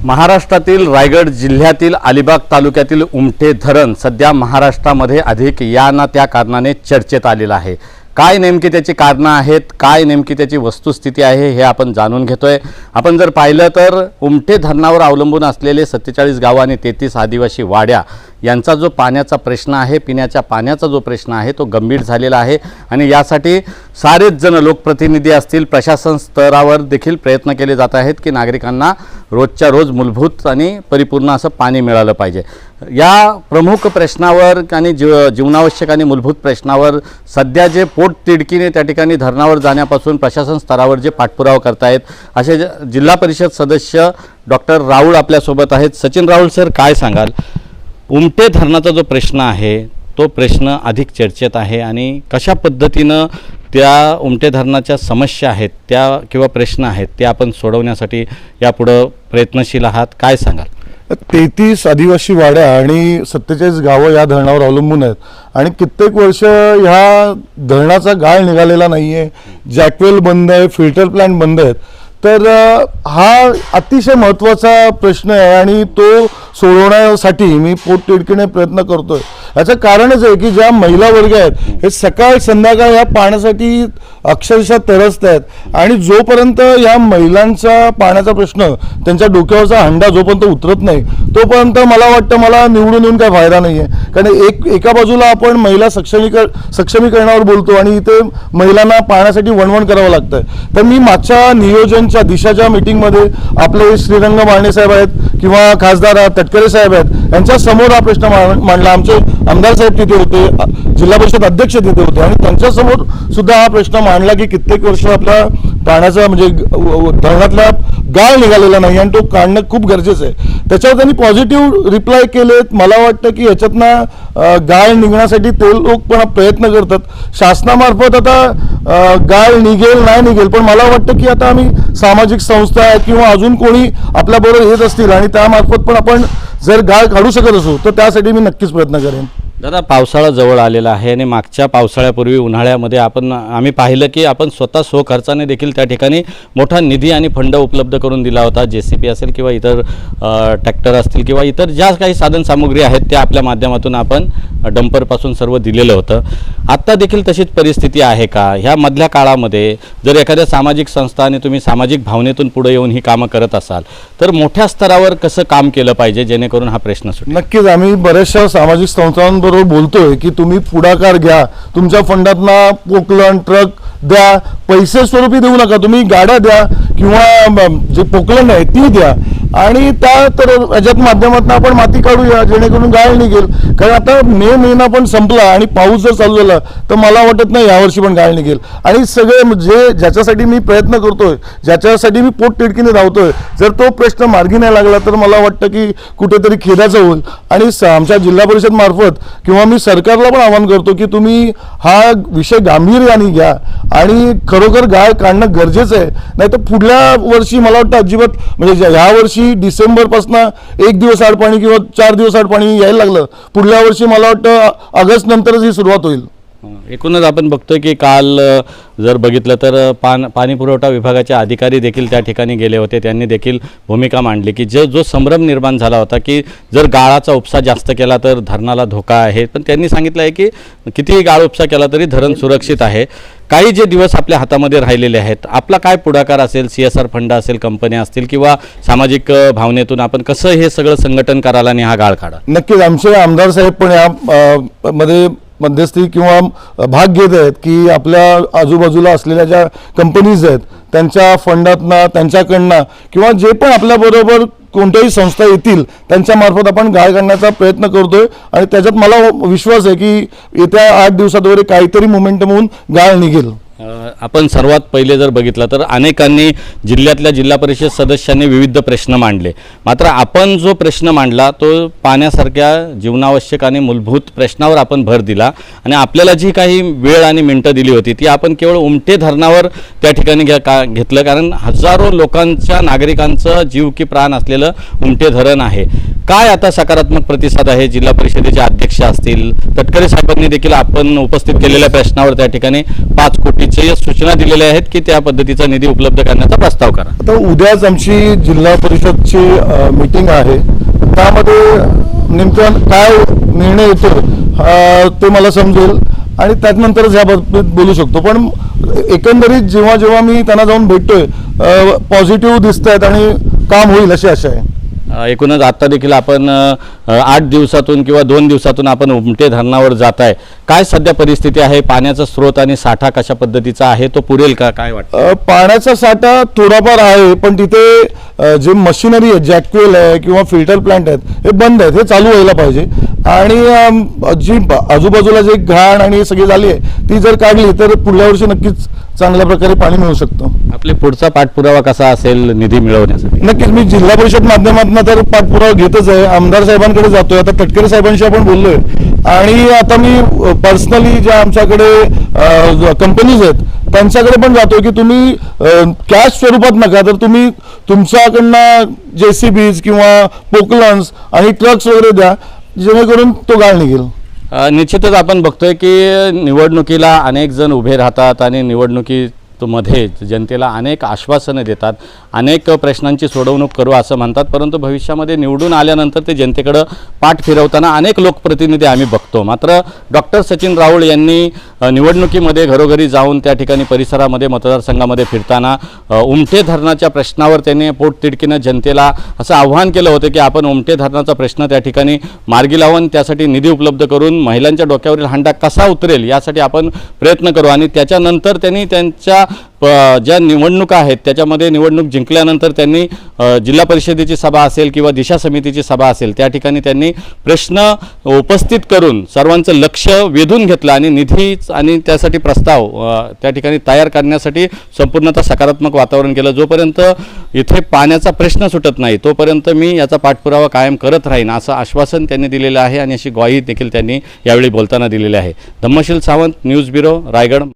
महाराष्ट्रातील रायगड जिल्ह्यातील अलिबाग तालुक्यातील उमटे धरण सध्या महाराष्ट्रामध्ये अधिक या ना त्या कारणाने चर्चेत आलेलं आहे। काय नेमकी त्याची कारणं आहेत, काय नेमकी त्याची वस्तुस्थिती आहे हे आपण जाणून घेतोय। आपण जर पाहिलं तर उमटे धरणावर अवलंबून असलेले 47 गावं आणि 33 आदिवासी वाड्या यांचा जो पाण्याचा प्रश्न आहे, पिण्याच्या पाण्याचा जो प्रश्न आहे तो गंभीर झालेला आहे आणि यासाठी सारेच जण, लोकप्रतिनिधी असतील, प्रशासन स्तरावर देखील प्रयत्न केले जात आहेत की नागरिकांना रोजच्या रोज मूलभूत आणि परिपूर्ण असं पाणी मिळालं पाहिजे। या प्रमुख प्रश्नावर आणि जीवनावश्यक आणि मूलभूत प्रश्नावर सध्या जे पोटतिडकीने त्या ठिकाणी धरणावर जाण्यापासून प्रशासन स्तरावर जे पाठपुरावा करतायत असे जिल्हा परिषद सदस्य डॉक्टर राहुल आपल्यासोबत आहेत। सचिन राहुल सर, काय सांगाल? उमटे धरणाचा जो प्रश्न आहे तो प्रश्न अधिक चर्चेत आहे आणि कशा पद्धतीनं त्या उमटे धरणाच्या समस्या आहेत त्या किंवा प्रश्न आहेत ते आपण सोडवण्यासाठी यापुढे प्रयत्नशील आहात, काय सांगाल? 33 आदिवासी वाड्या आणि 47 गावं या धरणावर अवलंबून आहेत आणि कित्येक वर्ष ह्या धरणाचा गाळ निघालेला नाहीये। जॅकवेल बंद आहे, फिल्टर प्लांट बंद आहेत। तर हा अतिशय महत्त्वाचा प्रश्न आहे आणि तो सोडवण्यासाठी मी पोटतिडकीने प्रयत्न करतोय। याचं कारणच आहे की ज्या महिला वर्ग आहेत हे सकाळ संध्याकाळ या पाण्यासाठी अक्षरशः तरसत आहेत आणि जोपर्यंत या महिलांचा पाण्याचा प्रश्न, त्यांच्या डोक्यावरचा हंडा जोपर्यंत उतरत नाही तोपर्यंत मला वाटतं मला निवडून येऊन काय फायदा नाही आहे। कारण एका बाजूला आपण महिला सक्षमीकरणावर बोलतो आणि इथे महिलांना पाण्यासाठी वणवण करावं लागतंय। तर मी मागच्या नियोजनच्या दिशाच्या मीटिंगमध्ये आपले श्रीरंग माने साहेब आहेत किंवा खासदार तटकरे साहेब आहेत यांच्या समोर हा प्रश्न मांडला। आमचे आमदार साहेब तिथे होते, जिल्हा परिषद अध्यक्ष तिथे होते आणि त्यांच्यासमोर सुद्धा हा प्रश्न मांडला की कित्येक वर्ष आपल्या पाण्याचा म्हणजे धरणातला गाळ निघालेला नाही आणि तो काढणं खूप गरजेचं आहे। त्याच्यावर त्यांनी पॉझिटिव्ह रिप्लाय केलेत। मला वाटतं की याच्यातनं गाळ निघण्यासाठी ते लोक पण प्रयत्न करतात। शासनामार्फत आता गाळ निघेल नाही निघेल, पण मला वाटतं की आता आम्ही सामाजिक संस्था किंवा अजून कोणी आपल्याबरोबर येत असतील आणि त्यामार्फत पण आपण जर गाळ काढू शकत असू तर त्यासाठी मी नक्कीच प्रयत्न करेन। दादा, पावसाळा जवळ आलेला आहे आणि मागच्या पावसाळ्यापूर्वी उन्हाळ्यामध्ये आम्ही पाहिलं की आपण स्वतः स्वखर्चाने देखील त्या ठिकाणी मोठा निधी आणि फंड उपलब्ध करून दिला होता। JCP असेल किंवा इतर ट्रॅक्टर असतील किंवा इतर ज्या काही साधनसामुग्री आहेत त्या आपल्या माध्यमातून आपण डंपरपासून सर्व दिलेलं होतं। आत्ता देखील तशीच परिस्थिती आहे का? ह्या मधल्या काळामध्ये जर एखाद्या सामाजिक संस्था आणि तुम्ही सामाजिक भावनेतून पुढे येऊन ही कामं करत असाल तर मोठ्या स्तरावर कसं काम केलं पाहिजे जेणेकरून हा प्रश्न सुटेल? नक्कीच आम्ही बऱ्याचशा सामाजिक संस्थांबरोबर बोलतोय की तुम्ही पुढाकार घ्या, तुमच्या फंडातना पोकलन ट्रक द्या, पैसे स्वरूपी देऊ नका, तुम्ही गाड्या द्या किंवा जे पोकलन आहे ती द्या आणि त्या तर याच्यात माध्यमातून आपण माती काढूया जेणेकरून गाळ निघेल। कारण आता मे महिना पण संपला आणि पाऊस जर चालू झाला तर मला वाटत नाही यावर्षी पण गाळ निघेल। आणि सगळे जे ज्याच्यासाठी मी प्रयत्न करतोय, ज्याच्यासाठी मी पोटतिडकीने धावतोय, जर तो प्रश्न मार्गी नाही लागला तर मला वाटतं की कुठेतरी खेदाचं होईल। आणि आमच्या जिल्हा परिषद मार्फत किंवा मी सरकारला पण आवाहन करतो की तुम्ही हा विषय गांभीर्याने घ्या आणि खरोखर गाळ काढणं गरजेचं आहे। नाही तर पुढल्या वर्षी मला वाटतं अजिबात म्हणजे ह्या वर्षी डिसेंबर पासून 1 दिवस आड पाणी किंवा 4 दिवस आड पाणी यायला लागलं, पुढल्या वर्षी मला वाटतं ऑगस्ट नंतरच ही सुरुवात होईल। एकूणच आपण बघतोय की काल जर बघितलं तर पाणी पुरवठा विभागाचे अधिकारी देखील त्या ठिकाणी गेले होते। त्यांनी देखील भूमिका मांडली की जो संभ्रम निर्माण झाला होता की जर गाळाचा उपसा जास्त केला तर धरणाला धोका आहे, पण त्यांनी सांगितलं आहे की कितीही गाळ उपसा केला तरी धरण सुरक्षित आहे। काही जे दिवस आपल्या हातामध्ये राहिलेले आहेत, आपला काय पुढाकार असेल, CSR फंड असेल, कंपन्या असतील किंवा सामाजिक भावनेतून आपण कसं हे सगळं संघटन करायला आणि हा गाळ काढा? नक्कीच आमचे आमदार साहेब पण या मध्ये मध्यस्थी किंवा भाग घेत आहेत की आपल्या आजूबाजूला असलेल्या ज्या कंपनीज आहेत त्यांच्या फंडातनं, त्यांच्याकडनं किंवा जे पण आपल्याबरोबर कोणत्याही संस्था येतील त्यांच्यामार्फत आपण गाळ काढण्याचा प्रयत्न करतोय आणि त्याच्यात मला विश्वास आहे की येत्या 8 दिवसात वगैरे काहीतरी मोमेंटम होऊन गाळ निघेल। आपण सर्वात पहिले जर बघितलं तर अनेकांनी जिल्ह्यातल्या जिल्हा परिषद सदस्यांनी विविध प्रश्न मांडले, मात्र आपण जो प्रश्न मांडला तो पाण्यासारख्या जीवनावश्यक आणि मूलभूत प्रश्नावर आपण भर दिला आणि आपल्याला जी काही वेळ आणि मिनटं दिली होती ती आपण केवळ उमटे धरणावर त्या ठिकाणी घेतलं, कारण हजारो लोकांच्या नागरिकांचं जीव की प्राण असलेलं उमटे धरण आहे। काय आता सकारात्मक प्रतिसाद आहे? जिल्हा परिषदेचे अध्यक्ष असतील, तटकरे साहेबांनी देखील आपण उपस्थित केलेल्या प्रश्नावर त्या ठिकाणी 5 कोटी निश्चय सूचना दिलेल्या आहेत की त्या पद्धतीचा निधी उपलब्ध करण्याचा प्रस्ताव करा. आता उद्याच आमची जिल्हा परिषदची मीटिंग आहे. त्यामध्ये नेमकं काय निर्णय येतो ते मला समजेल आणि त्यानंतरच या बाबतीत बोलू शकतो. पण एकंदरीत जेव्हा जेव्हा मी त्यांना जाऊन भेटतोय पॉझिटिव्ह दिसत आहेत आणि काम होईल अशी आशा आहे. एकूणच आता देखील आपण 8 दिवसातून किंवा 2 दिवसातून आपण उमटे धरणावर जात आहे. काय सध्या परिस्थिती आहे? पाण्याचा स्रोत आणि साठा कशा पद्धतीचा आहे? तो पुरेल का? काय वाटतं? पाण्याचा साठा थोडाफार आहे, पण तिथे जे मशिनरी आहे, जॅकवेल आहे किंवा फिल्टर प्लांट आहेत हे बंद आहेत. हे चालू व्हायला पाहिजे. आणि जी आजूबाजूला जे घाण आणि सगळी झाली आहे ती जर काढली तर पुढल्या वर्षी नक्कीच चांगल्या प्रकारे पाणी मिळू शकतं. आपले पुढचा पाठपुरावा कसा असेल निधी मिळवण्यासाठी? नक्कीच मी जिल्हा परिषद माध्यमातून तर पाठपुरावा घेतच आहे. आमदार साहेबांकडे जातोय. आता तटकरे साहेबांशी आपण बोललोय आणि आता मी पर्सनली ज्या आमच्याकडे कंपनीज आहेत त्यांच्याकडे पण जातोय की तुम्ही कॅश स्वरूपात नका तर तुम्ही तुमच्याकडनं JCBs किंवा पोकलन्स आणि ट्रक्स वगैरे द्या जेणेकरून तो गाळ निघेल. निश्चितच आपण बघतोय की निवडणुकीला अनेक जण उभे राहतात आणि निवडणुकीमध्ये जनतेला अनेक आश्वासनं देतात, अनेक प्रश्नांची सोडवणूक करू असं म्हणतात, परंतु भविष्यामध्ये निवडून आल्यानंतर ते जनतेकडं पाठ फिरवताना अनेक लोकप्रतिनिधी आम्ही बघतो. मात्र डॉक्टर सचिन राऊळ यांनी निवडणुकीमध्ये घरोघरी जाऊन त्या ठिकाणी परिसरामध्ये मतदारसंघामध्ये फिरताना उमटे धरणाच्या प्रश्नावर त्यांनी पोटतिडकीनं जनतेला असं आव्हान केलं होतं की आपण उमटे धरणाचा प्रश्न त्या ठिकाणी मार्गी लावून त्यासाठी निधी उपलब्ध करून महिलांच्या डोक्यावरील हांडा कसा उतरेल यासाठी आपण प्रयत्न करू. आणि त्याच्यानंतर त्यांनी त्यांच्या ज्या निवडणुका आहेत त्याच्यामध्ये निवडणूक जिंकल्यानंतर त्यांनी जिल्हा परिषदेची सभा असेल किंवा दिशा समितीची सभा असेल त्या ठिकाणी त्यांनी प्रश्न उपस्थित करून सर्वांचं लक्ष वेधून घेतलं आणि निधी आणि त्यासाठी प्रस्ताव त्या ठिकाणी तयार करण्यासाठी संपूर्णतः सकारात्मक वातावरण केलं. जोपर्यंत इथे पाण्याचा प्रश्न सुटत नाही तोपर्यंत मी याचा पाठपुरावा कायम करत राहीन असं आश्वासन त्यांनी दिलेलं आहे आणि अशी ग्वाही देखील त्यांनी यावेळी बोलताना दिलेली आहे. Dhammasheel Sawant, news bureau, Raigad.